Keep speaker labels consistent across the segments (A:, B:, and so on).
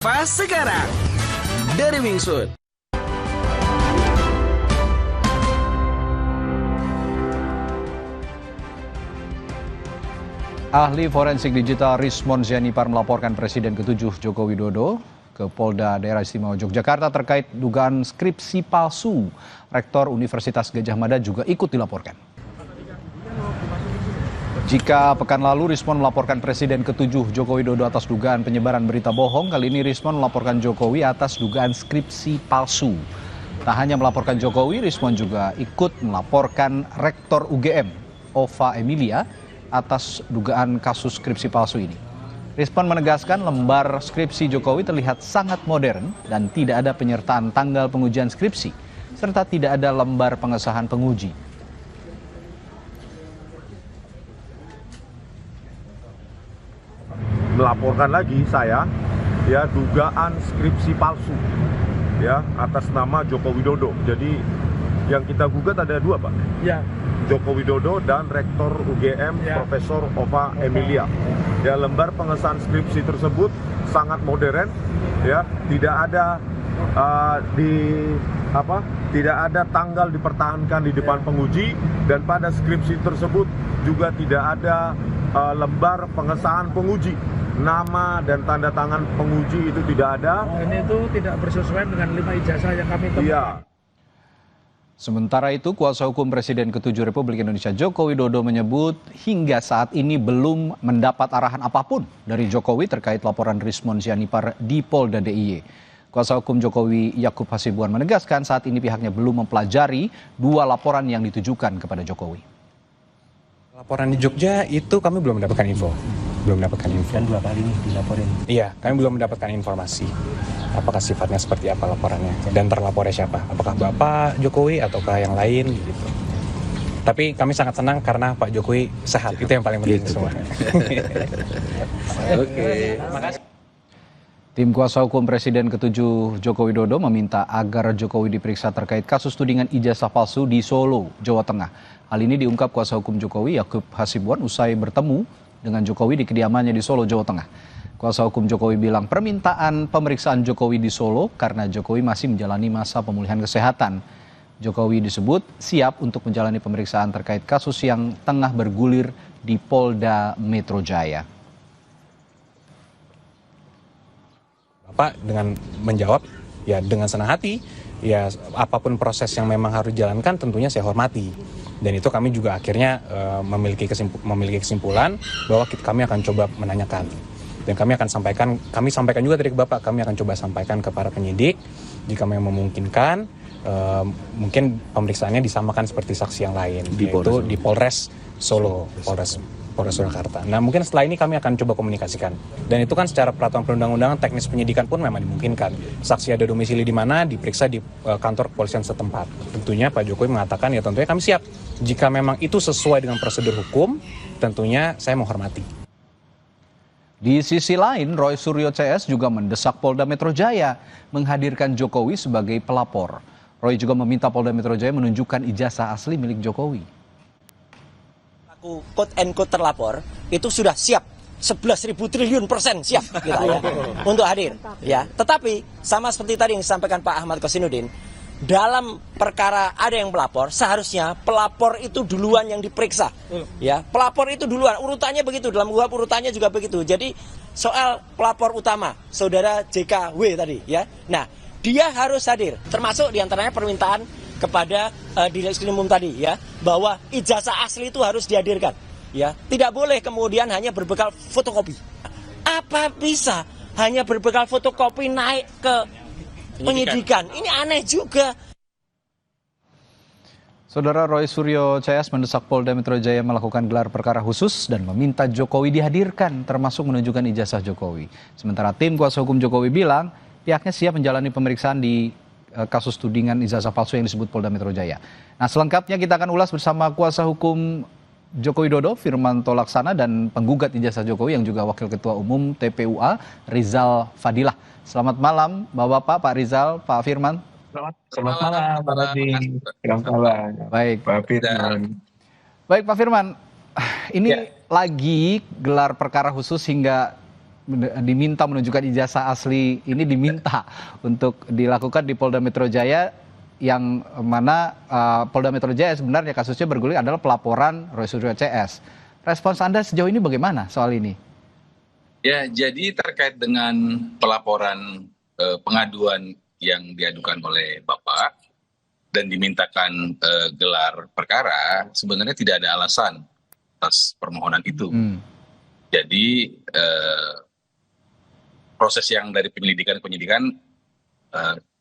A: Pas sekarang dari Wingsuit.
B: Ahli forensik digital Rismon Zianipar melaporkan Presiden ke-7 Joko Widodo ke Polda Daerah Istimewa Yogyakarta terkait dugaan skripsi palsu. Rektor Universitas Gadjah Mada juga ikut dilaporkan. Jika pekan lalu Rismon melaporkan Presiden ke-7 Joko Widodo atas dugaan penyebaran berita bohong, kali ini Rismon melaporkan Jokowi atas dugaan skripsi palsu. Tak hanya melaporkan Jokowi, Rismon juga ikut melaporkan Rektor UGM, Ova Emilia, atas dugaan kasus skripsi palsu ini. Rismon menegaskan lembar skripsi Jokowi terlihat sangat modern dan tidak ada penyertaan tanggal pengujian skripsi, serta tidak ada lembar pengesahan penguji.
C: Melaporkan lagi saya dugaan skripsi palsu atas nama Joko Widodo. Jadi yang kita gugat ada dua, Pak.
D: Ya.
C: Joko Widodo dan Rektor UGM Profesor Ova Emilia. Lembar pengesahan skripsi tersebut sangat modern, tidak ada tidak ada tanggal dipertahankan di depan penguji, dan pada skripsi tersebut juga tidak ada lembar pengesahan penguji. Nama dan tanda tangan penguji itu tidak ada.
D: Ini itu tidak bersesuaian dengan 5 ijazah yang kami temukan.
C: Iya.
B: Sementara itu, kuasa hukum Presiden ke-7 Republik Indonesia Joko Widodo menyebut hingga saat ini belum mendapat arahan apapun dari Jokowi terkait laporan Rismon Zianipar di Polda DIY. Kuasa hukum Jokowi Yakub Hasibuan menegaskan saat ini pihaknya belum mempelajari 2 laporan yang ditujukan kepada Jokowi.
E: Laporan di Jogja itu kami belum mendapatkan info.
F: Dan 2 kali nih dilaporin.
E: Iya, kami belum mendapatkan informasi. Apakah sifatnya seperti apa laporannya dan terlapornya siapa? Apakah Bapak Jokowi ataukah yang lain gitu. Tapi kami sangat senang karena Pak Jokowi sehat. Itu yang paling penting semua.
F: Oke.
E: Makasih.
B: Tim kuasa hukum Presiden ke-7 Joko Widodo meminta agar Jokowi diperiksa terkait kasus tudingan ijazah palsu di Solo, Jawa Tengah. Hal ini diungkap kuasa hukum Jokowi Yakub Hasibuan usai bertemu dengan Jokowi di kediamannya di Solo, Jawa Tengah. Kuasa hukum Jokowi bilang permintaan pemeriksaan Jokowi di Solo karena Jokowi masih menjalani masa pemulihan kesehatan. Jokowi disebut siap untuk menjalani pemeriksaan terkait kasus yang tengah bergulir di Polda Metro Jaya.
E: Bapak dengan menjawab dengan senang hati, apapun proses yang memang harus dijalankan tentunya saya hormati. Dan itu kami juga akhirnya memiliki kesimpulan bahwa kami akan coba menanyakan. Dan kami sampaikan juga tadi ke Bapak, kami akan coba sampaikan ke para penyidik jika memang memungkinkan, mungkin pemeriksaannya disamakan seperti saksi yang lain, yaitu di Polres Solo, Polres Surakarta. Nah, mungkin setelah ini kami akan coba komunikasikan. Dan itu kan secara peraturan perundang-undangan teknis penyidikan pun memang dimungkinkan. Saksi ada domisili di mana, diperiksa di kantor kepolisian setempat. Tentunya Pak Jokowi mengatakan tentunya kami siap. Jika memang itu sesuai dengan prosedur hukum, tentunya saya menghormati.
B: Di sisi lain, Roy Suryo CS juga mendesak Polda Metro Jaya menghadirkan Jokowi sebagai pelapor. Roy juga meminta Polda Metro Jaya menunjukkan ijazah asli milik Jokowi.
F: Quote and quote terlapor itu sudah siap 11.000 triliun % siap kita untuk hadir tetapi sama seperti tadi yang disampaikan Pak Ahmad Kosinudin, dalam perkara ada yang pelapor, seharusnya pelapor itu duluan yang diperiksa pelapor itu duluan, urutannya begitu, dalam KUHP urutannya juga begitu. Jadi soal pelapor utama saudara JKW tadi nah dia harus hadir, termasuk diantaranya permintaan kepada Direksi Umum tadi bahwa ijazah asli itu harus dihadirkan tidak boleh kemudian hanya berbekal fotokopi. Apa bisa hanya berbekal fotokopi naik ke penyidikan? Ini aneh juga.
B: Saudara, Roy Suryo CS mendesak Polda Metro Jaya melakukan gelar perkara khusus dan meminta Jokowi dihadirkan, termasuk menunjukkan ijazah Jokowi. Sementara tim kuasa hukum Jokowi bilang pihaknya siap menjalani pemeriksaan di kasus tudingan ijazah palsu yang disebut Polda Metro Jaya. Nah, selengkapnya kita akan ulas bersama kuasa hukum Joko Widodo, Firmanto Laksana, dan penggugat ijazah Jokowi yang juga Wakil Ketua Umum TPUA, Rizal Fadilah. Selamat malam, Bapak-Bapak, Pak Rizal, Pak Firman.
G: Selamat malam, Pak Radhi. Selamat malam.
B: Baik,
G: Pak Firman.
B: Baik, Pak Firman. Ini lagi gelar perkara khusus hingga diminta menunjukkan ijazah asli ini diminta untuk dilakukan di Polda Metro Jaya, yang mana Polda Metro Jaya sebenarnya kasusnya bergulir adalah pelaporan Roy Suryo CS. Respons Anda sejauh ini bagaimana soal ini?
H: Ya, jadi terkait dengan pelaporan pengaduan yang diadukan oleh Bapak dan dimintakan gelar perkara, sebenarnya tidak ada alasan atas permohonan itu. Jadi proses yang dari penyidikan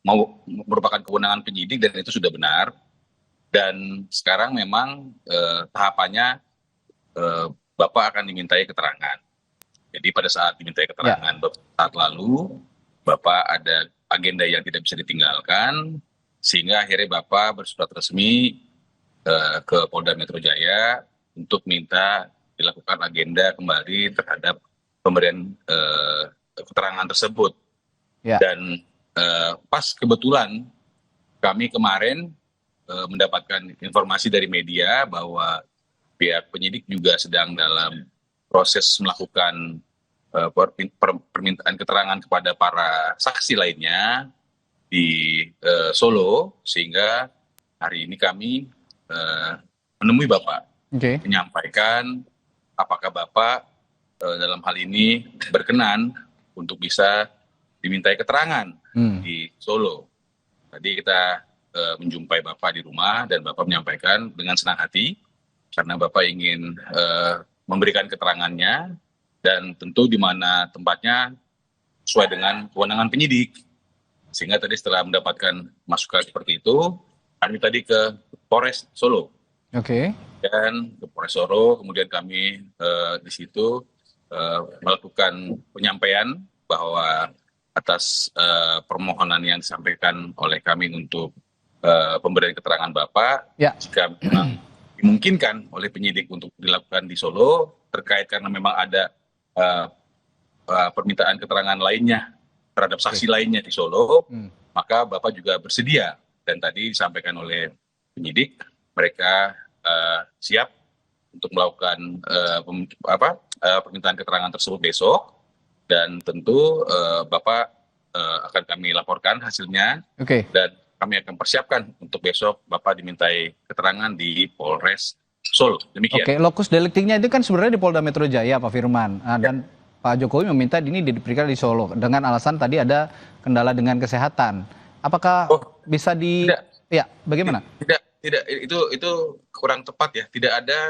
H: mau merupakan kewenangan penyidik dan itu sudah benar. Dan sekarang memang tahapannya Bapak akan dimintai keterangan. Jadi pada saat dimintai keterangan saat lalu, Bapak ada agenda yang tidak bisa ditinggalkan, sehingga akhirnya Bapak bersurat resmi ke Polda Metro Jaya untuk minta dilakukan agenda kembali terhadap pemberian keterangan tersebut. Dan pas kebetulan kami kemarin mendapatkan informasi dari media bahwa pihak penyidik juga sedang dalam proses melakukan permintaan keterangan kepada para saksi lainnya di Solo, sehingga hari ini kami menemui Bapak, menyampaikan apakah Bapak dalam hal ini berkenan untuk bisa dimintai keterangan di Solo. Tadi kita menjumpai Bapak di rumah dan Bapak menyampaikan dengan senang hati karena Bapak ingin memberikan keterangannya dan tentu di mana tempatnya sesuai dengan kewenangan penyidik. Sehingga tadi setelah mendapatkan masukan seperti itu, kami tadi ke Polres Solo. Dan ke Polres Solo, kemudian kami di situ melakukan penyampaian bahwa atas permohonan yang disampaikan oleh kami untuk pemberian keterangan Bapak, jika memang dimungkinkan oleh penyidik untuk dilakukan di Solo, terkait karena memang ada permintaan keterangan lainnya terhadap saksi lainnya di Solo, maka Bapak juga bersedia. Dan tadi disampaikan oleh penyidik, mereka siap untuk melakukan permintaan keterangan tersebut besok. Dan tentu Bapak akan kami laporkan hasilnya, dan kami akan persiapkan untuk besok Bapak dimintai keterangan di Polres Solo. Demikian.
B: Lokus deliktingnya itu kan sebenarnya di Polda Metro Jaya, Pak Firman. Dan Pak Jokowi meminta ini diberikan di Solo dengan alasan tadi ada kendala dengan kesehatan. Apakah bisa bagaimana?
H: Tidak, itu kurang tepat ya. Tidak ada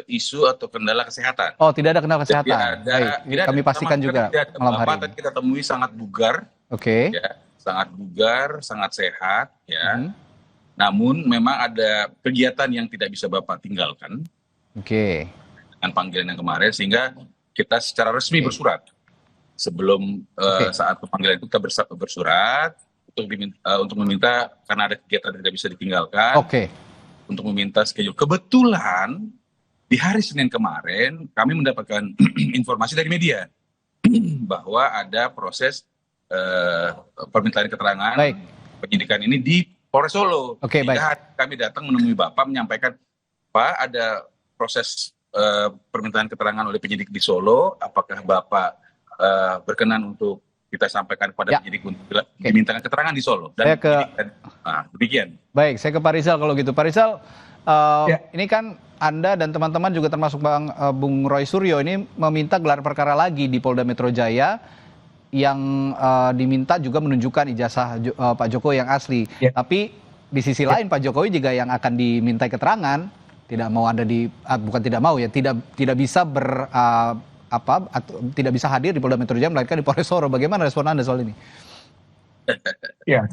H: isu atau kendala kesehatan.
B: Tidak ada kendala kesehatan. Kami pastikan juga malam hari ini.
H: Tadi kita temui sangat bugar. Ya, sangat bugar, sangat sehat ya. Namun memang ada kegiatan yang tidak bisa Bapak tinggalkan. Dengan panggilan yang kemarin, sehingga kita secara resmi bersurat. Sebelum saat pemanggilan itu kita bersurat untuk meminta, karena ada kegiatan yang tidak bisa ditinggalkan, untuk meminta schedule. Kebetulan di hari Senin kemarin kami mendapatkan informasi dari media bahwa ada proses permintaan keterangan penyidikan ini di Polres Solo. Kami datang menemui Bapak, menyampaikan, Pak, ada proses permintaan keterangan oleh penyidik di Solo, apakah Bapak berkenan untuk kita sampaikan kepada penyidik untuk dimintakan keterangan di Solo. Dan demikian.
B: Baik, saya ke Pak Rizal kalau gitu. Pak Rizal, ini kan Anda dan teman-teman juga termasuk Bung Roy Suryo ini meminta gelar perkara lagi di Polda Metro Jaya yang diminta juga menunjukkan ijazah Pak Jokowi yang asli. Tapi di sisi lain Pak Jokowi juga yang akan dimintai keterangan, tidak mau ada bukan tidak mau ya, tidak bisa tidak bisa hadir di Polda Metro Jaya melainkan di Polres Solo. Bagaimana respon Anda soal ini?
G: Ya,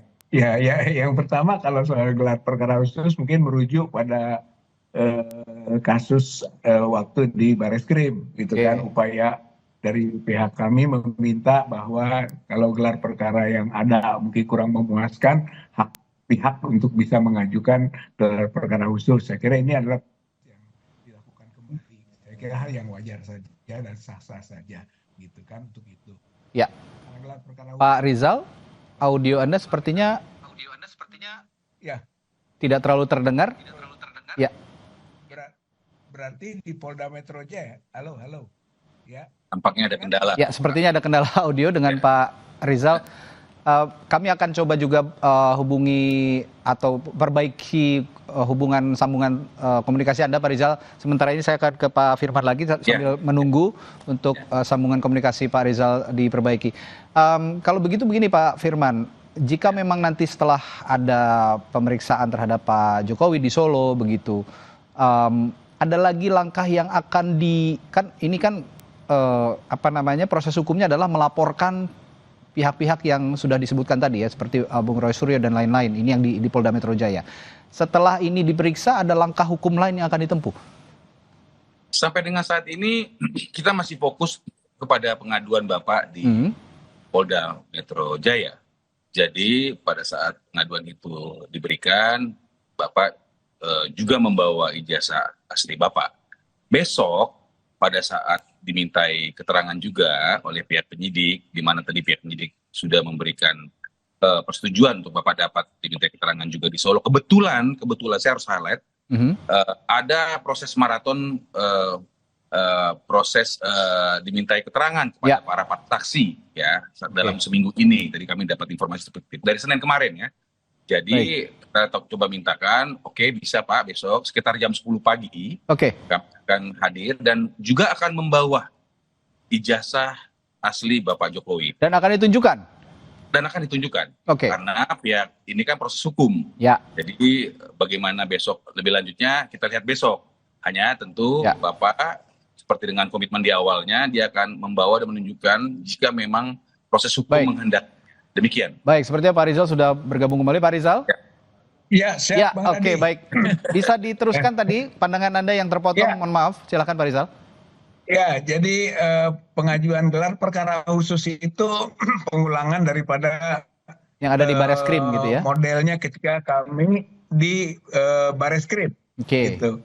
G: yang pertama kalau soal gelar perkara khusus mungkin merujuk pada kasus waktu di Bareskrim, gitu kan, upaya dari pihak kami meminta bahwa kalau gelar perkara yang ada mungkin kurang memuaskan, hak pihak untuk bisa mengajukan gelar perkara khusus. Saya kira ini adalah yang dilakukan kembali. Saya kira hal yang wajar saja dan sah-sah saja, gitu kan, untuk itu.
B: Ya. Pak Rizal, audio Anda sepertinya tidak terlalu terdengar. Ya.
G: Berarti di Polda Metro Jaya. Halo. Ya.
H: Tampaknya ada kendala.
B: Ya, sepertinya ada kendala audio dengan Pak Rizal. Kami akan coba juga hubungi atau perbaiki hubungan sambungan komunikasi Anda, Pak Rizal. Sementara ini saya akan ke Pak Firman lagi sambil menunggu untuk sambungan komunikasi Pak Rizal diperbaiki. Kalau begitu begini Pak Firman, jika memang nanti setelah ada pemeriksaan terhadap Pak Jokowi di Solo begitu, ada lagi langkah yang akan proses hukumnya adalah melaporkan pihak-pihak yang sudah disebutkan tadi ya, seperti Bung Roy Suryo dan lain-lain, ini yang di Polda Metro Jaya. Setelah ini diperiksa, ada langkah hukum lain yang akan ditempuh?
H: Sampai dengan saat ini kita masih fokus kepada pengaduan Bapak di Polda Metro Jaya. Jadi pada saat pengaduan itu diberikan, Bapak juga membawa ijazah asli Bapak. Besok pada saat dimintai keterangan juga oleh pihak penyidik, di mana tadi pihak penyidik sudah memberikan persetujuan untuk Bapak dapat dimintai keterangan juga di Solo. Kebetulan saya harus highlight, ada proses maraton, proses dimintai keterangan kepada para saksi ya dalam seminggu ini. Tadi kami dapat informasi seperti dari Senin kemarin ya. Jadi kita coba mintakan, oke bisa Pak besok sekitar jam 10 pagi kami akan hadir dan juga akan membawa ijazah asli Bapak Jokowi.
B: Dan akan ditunjukkan?
H: Dan akan ditunjukkan. Karena pihak ini kan proses hukum.
B: Ya.
H: Jadi bagaimana besok lebih lanjutnya kita lihat besok. Hanya tentu Bapak seperti dengan komitmen di awalnya dia akan membawa dan menunjukkan jika memang proses hukum menghendaki. Demikian.
B: Baik, sepertinya Pak Rizal sudah bergabung kembali. Pak Rizal?
G: Ya, siap.
B: Oke, baik. Bisa diteruskan tadi pandangan Anda yang terpotong, mohon maaf. Silakan Pak Rizal.
G: Ya, jadi pengajuan gelar perkara khusus itu pengulangan daripada
B: yang ada di Bareskrim gitu ya?
G: Modelnya ketika kami di Bareskrim. Gitu.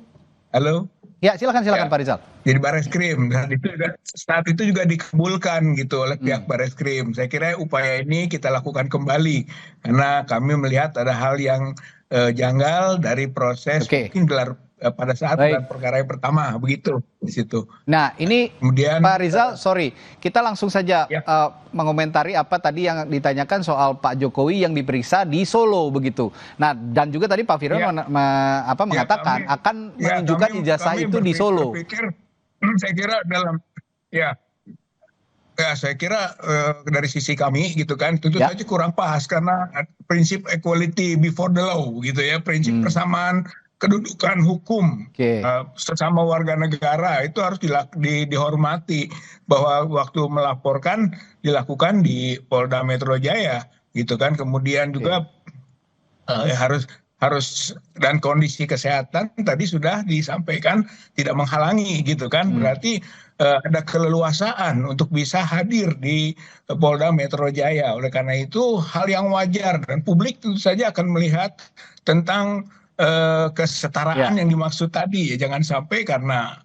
G: Halo?
B: Ya, silakan Pak Rizal.
G: Jadi Bareskrim, dan itu saat itu juga dikabulkan gitu oleh pihak Bareskrim. Saya kira upaya ini kita lakukan kembali karena kami melihat ada hal yang janggal dari proses mungkin gelar pada saat gelar perkara yang pertama begitu di situ.
B: Nah, ini kemudian Pak Rizal, kita langsung saja mengomentari apa tadi yang ditanyakan soal Pak Jokowi yang diperiksa di Solo begitu. Nah, dan juga tadi Pak Firman mengatakan akan menunjukkan ijazah itu di Solo.
G: Saya kira saya kira dari sisi kami gitu kan tentu saja kurang pas karena prinsip equality before the law gitu ya, prinsip persamaan kedudukan hukum sesama warga negara itu harus dihormati, bahwa waktu melaporkan dilakukan di Polda Metro Jaya gitu kan. Kemudian juga harus dan kondisi kesehatan tadi sudah disampaikan tidak menghalangi gitu kan, berarti ada keleluasaan untuk bisa hadir di Polda Metro Jaya. Oleh karena itu hal yang wajar dan publik tentu saja akan melihat tentang kesetaraan yang dimaksud tadi ya. Jangan sampai karena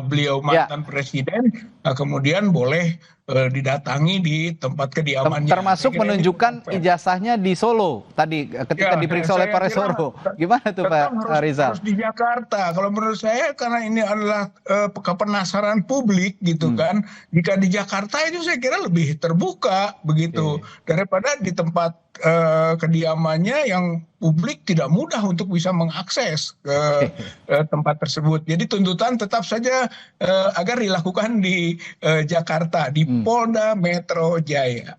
G: beliau mantan presiden kemudian boleh didatangi di tempat kediamannya.
B: Termasuk menunjukkan ijazahnya di Solo tadi ketika diperiksa oleh Pak Soro. Gimana tuh Pak Rizal?
G: Harus di Jakarta. Kalau menurut saya karena ini adalah kepenasaran publik gitu kan. Jika di Jakarta itu saya kira lebih terbuka begitu daripada di tempat kediamannya yang publik tidak mudah untuk bisa mengakses ke tempat tersebut. Jadi tuntutan tetap saja agar dilakukan di Jakarta, di Polda Metro Jaya.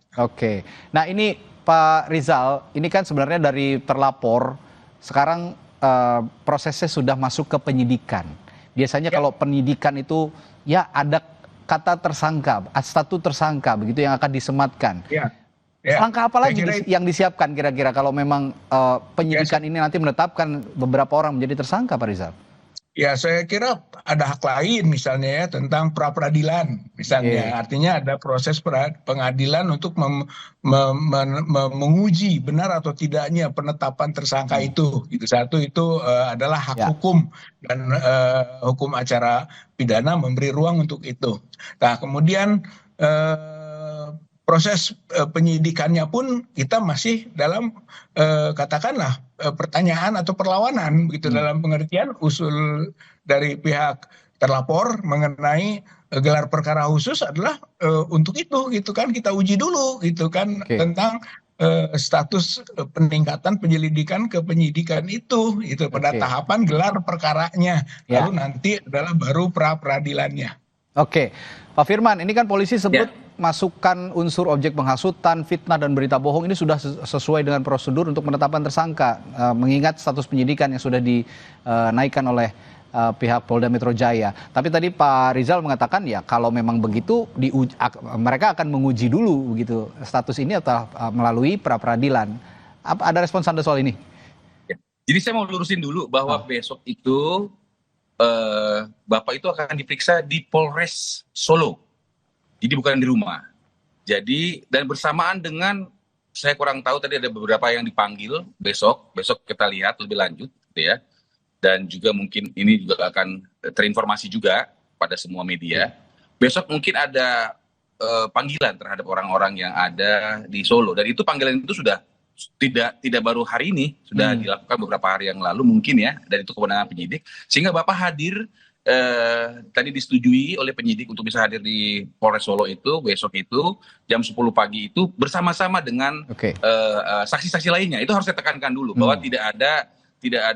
B: Nah ini Pak Rizal, ini kan sebenarnya dari terlapor, sekarang prosesnya sudah masuk ke penyidikan. Biasanya kalau penyidikan itu ya ada kata tersangka, status tersangka begitu yang akan disematkan. Langkah apa lagi yang disiapkan kira-kira kalau memang penyidikan ini nanti menetapkan beberapa orang menjadi tersangka, Pak Rizal?
G: Ya, saya kira ada hak lain misalnya ya tentang pra-peradilan misalnya. Artinya ada proses pengadilan untuk menguji benar atau tidaknya penetapan tersangka itu. Satu itu adalah hak hukum dan hukum acara pidana memberi ruang untuk itu. Nah, kemudian proses penyidikannya pun kita masih dalam katakanlah pertanyaan atau perlawanan begitu, dalam pengertian usul dari pihak terlapor mengenai gelar perkara khusus adalah untuk itu gitu kan, kita uji dulu gitu kan tentang status peningkatan penyelidikan ke penyidikan itu pada tahapan gelar perkaranya, lalu nanti adalah baru pra peradilannya.
B: Oke, Pak Firman, ini kan polisi sebut masukkan unsur objek penghasutan, fitnah, dan berita bohong ini sudah sesuai dengan prosedur untuk penetapan tersangka, mengingat status penyidikan yang sudah dinaikkan oleh pihak Polda Metro Jaya. Tapi tadi Pak Rizal mengatakan ya kalau memang begitu mereka akan menguji dulu begitu status ini atau melalui pra peradilan. Ada respons Anda soal ini?
H: Jadi saya mau lurusin dulu bahwa besok itu Bapak itu akan diperiksa di Polres Solo. Jadi bukan di rumah. Jadi dan bersamaan dengan, saya kurang tahu tadi ada beberapa yang dipanggil besok kita lihat lebih lanjut gitu ya. Dan juga mungkin ini juga akan terinformasi juga pada semua media. Besok mungkin ada panggilan terhadap orang-orang yang ada di Solo, dan itu panggilan itu sudah tidak baru hari ini, sudah dilakukan beberapa hari yang lalu mungkin ya, dan itu kewenangan penyidik, sehingga Bapak hadir tadi disetujui oleh penyidik untuk bisa hadir di Polres Solo itu besok itu jam 10 pagi itu bersama-sama dengan saksi-saksi lainnya. Itu harus saya tekankan dulu bahwa tidak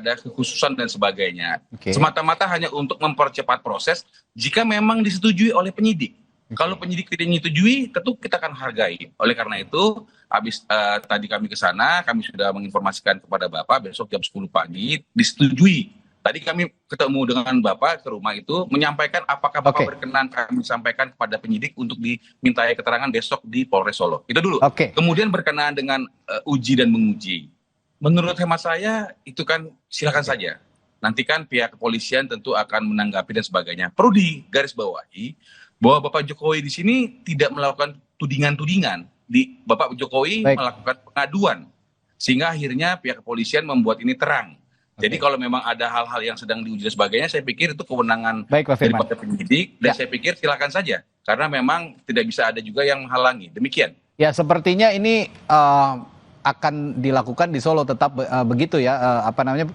H: ada kekhususan dan sebagainya. Semata-mata hanya untuk mempercepat proses jika memang disetujui oleh penyidik. Kalau penyidik tidak menyetujui, tentu kita akan hargai. Oleh karena itu, habis tadi kami ke sana, kami sudah menginformasikan kepada Bapak besok jam 10 pagi disetujui. Tadi kami ketemu dengan Bapak ke rumah itu, menyampaikan apakah Bapak berkenan kami sampaikan kepada penyidik untuk dimintai keterangan besok di Polres Solo. Itu dulu. Kemudian berkenaan dengan uji dan menguji. Menurut hemat saya itu kan silakan saja. Nanti kan pihak kepolisian tentu akan menanggapi dan sebagainya. Perlu digarisbawahi bahwa Bapak Jokowi di sini tidak melakukan tudingan-tudingan. Bapak Jokowi melakukan pengaduan. Sehingga akhirnya pihak kepolisian membuat ini terang. Jadi kalau memang ada hal-hal yang sedang diuji dan sebagainya, saya pikir itu kewenangan daripada penyidik. Dan saya pikir silakan saja. Karena memang tidak bisa ada juga yang menghalangi. Demikian.
B: Ya, sepertinya ini akan dilakukan di Solo tetap begitu ya,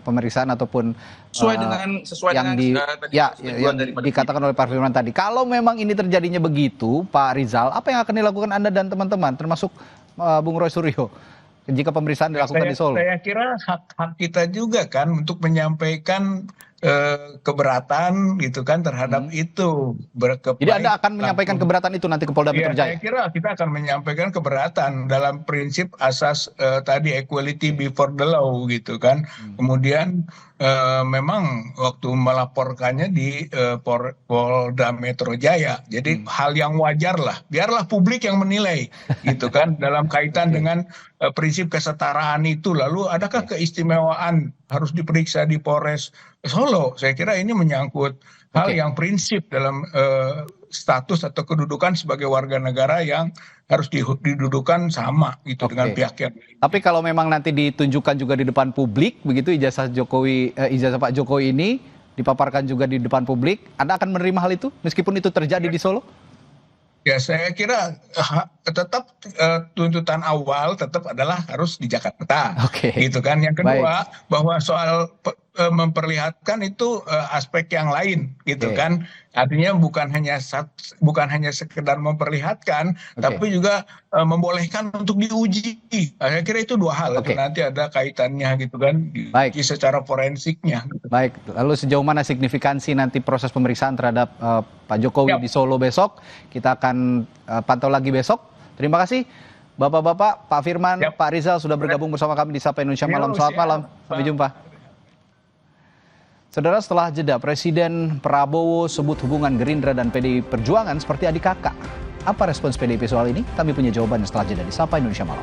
B: pemeriksaan ataupun sesuai dengan yang dikatakan oleh Pak Firman tadi. Kalau memang ini terjadinya begitu, Pak Rizal, apa yang akan dilakukan Anda dan teman-teman, termasuk Bung Roy Suryo, jika pemeriksaan dilakukan di Solo?
G: Saya kira hak kita juga kan untuk menyampaikan keberatan gitu kan terhadap itu.
B: Jadi Anda akan menyampaikan keberatan itu nanti ke Polda Metro Jaya?
G: Saya kira kita akan menyampaikan keberatan dalam prinsip asas tadi equality before the law gitu kan. Kemudian memang waktu melaporkannya di Polda Metro Jaya. Jadi hal yang wajar lah, biarlah publik yang menilai gitu kan dalam kaitan dengan prinsip kesetaraan itu. Lalu adakah keistimewaan harus diperiksa di Polres Solo? Saya kira ini menyangkut hal yang prinsip dalam status atau kedudukan sebagai warga negara yang harus didudukan sama gitu dengan pihak yang lain.
B: Tapi kalau memang nanti ditunjukkan juga di depan publik begitu ijazah Pak Jokowi ini dipaparkan juga di depan publik, Anda akan menerima hal itu meskipun itu terjadi di Solo?
G: Ya, saya kira tetap tuntutan awal tetap adalah harus di Jakarta, gitu kan. Yang kedua, bahwa soal memperlihatkan itu aspek yang lain, gitu kan. Artinya bukan hanya sekedar memperlihatkan, tapi juga membolehkan untuk diuji. Saya kira itu dua hal. Nanti ada kaitannya, gitu kan, diuji secara forensiknya. Gitu.
B: Baik, lalu sejauh mana signifikansi nanti proses pemeriksaan terhadap Pak Jokowi di Solo besok? Kita akan pantau lagi besok. Terima kasih Bapak-bapak, Pak Firman, Pak Rizal sudah bergabung bersama kami di Sapa Indonesia Malam. Selamat malam, sampai jumpa. Saudara, setelah jeda, Presiden Prabowo sebut hubungan Gerindra dan PDI Perjuangan seperti adik kakak. Apa respons PDIP soal ini? Kami punya jawabannya setelah jeda di Sapa Indonesia Malam.